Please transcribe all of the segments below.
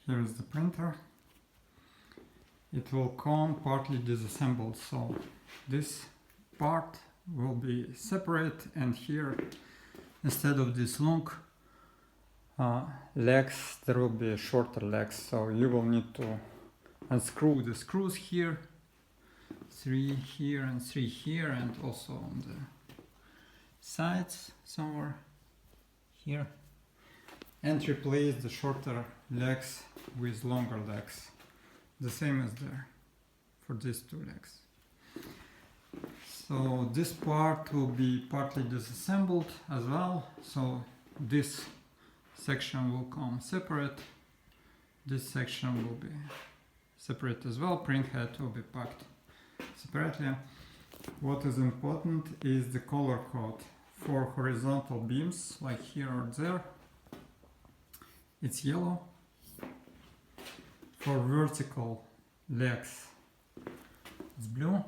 Here is the printer. It will come partly disassembled, so this part will be separate, and here instead of this long legs there will be shorter legs, so you will need to unscrew the screws here, 3 here and 3 here, and also on the sides somewhere here, and replace the shorter legs with longer legs, the same as there for these 2 legs. So this part will be partly disassembled as well, so this section will come separate, this section will be separate as well, print head will be packed separately. What is important is the color code. For horizontal beams like here or there, it's yellow. For vertical legs, it's blue.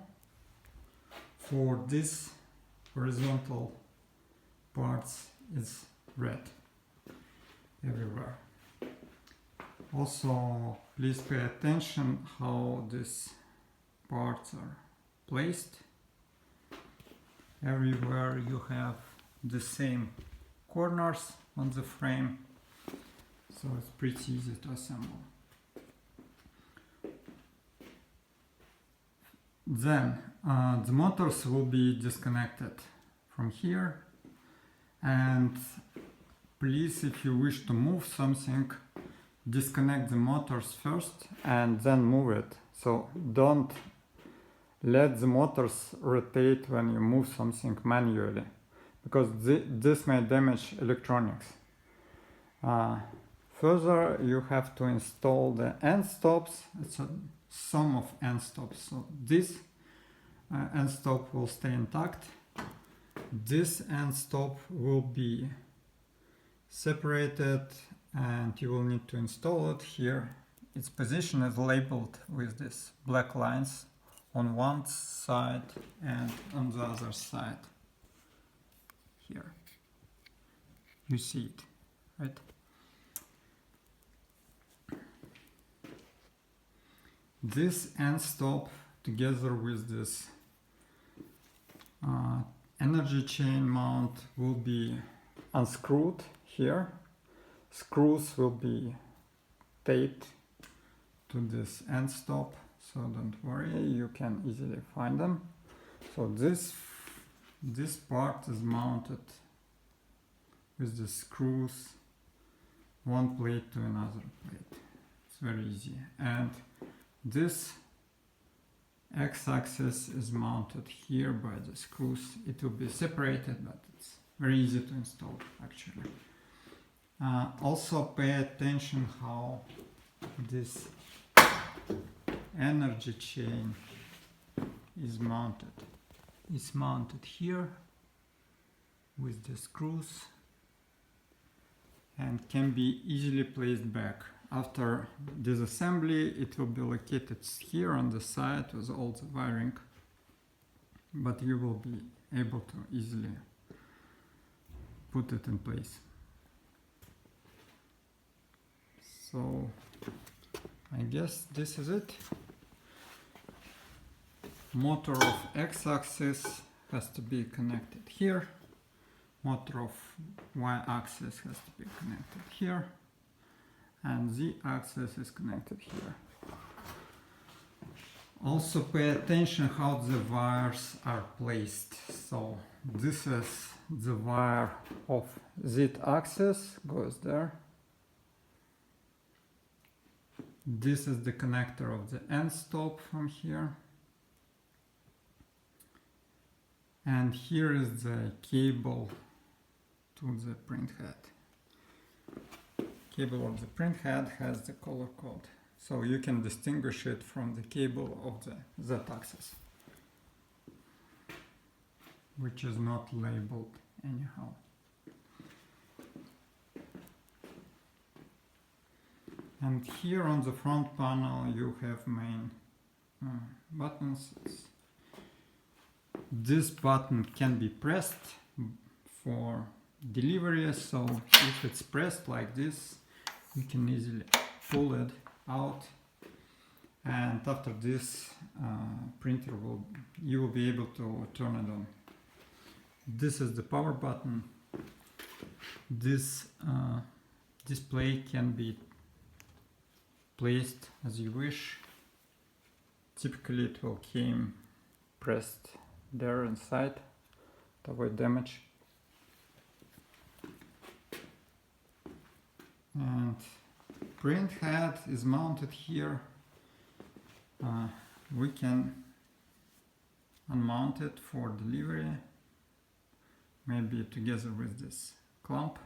For these horizontal parts, it's red everywhere. Also, please pay attention how these parts are placed. Everywhere you have the same corners on the frame, so it's pretty easy to assemble. Then the motors will be disconnected from here, and please, if you wish to move something, disconnect the motors first and then move it. So don't let the motors rotate when you move something manually, because this may damage electronics. Further, you have to install the end stops. It's a sum of end stops. So this end stop will stay intact. This end stop will be separated, and you will need to install it here. Its position is labeled with these black lines on one side and on the other side. Here you see it, right? This end stop together with this energy chain mount will be unscrewed here. Screws will be taped to this end stop, so don't worry, you can easily find them. So this part is mounted with the screws, one plate to another plate. It's very easy. And this x-axis is mounted here by the screws. It will be separated, but it's very easy to install actually. Also pay attention how this energy chain is mounted. It's mounted here with the screws and can be easily placed back. After disassembly, it will be located here on the side with all the wiring, but you will be able to easily put it in place. So I guess this is it. Motor of x-axis has to be connected here. Motor of y-axis has to be connected here. And z-axis is connected here. Also pay attention how the wires are placed. So this is the wire of z-axis, goes there. This is the connector of the end stop from here. And here is the cable to the print head. Cable of the print head has the color code, so you can distinguish it from the cable of the z-axis, which is not labeled anyhow. And here on the front panel you have main buttons. This button can be pressed for delivery, so if it's pressed like this, you can easily pull it out, and after this you will be able to turn it on. This is the power button. This display can be placed as you wish. Typically it will came pressed there inside to avoid damage. And print head is mounted here. We can unmount it for delivery, maybe together with this clamp.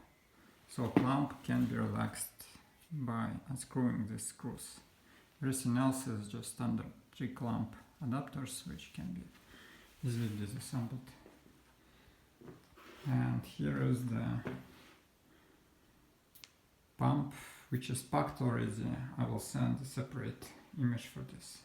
So clamp can be relaxed by unscrewing these screws. Everything else is just standard 3 clamp adapters which can be easily disassembled. And here is the pump, which is packed already. I will send a separate image for this.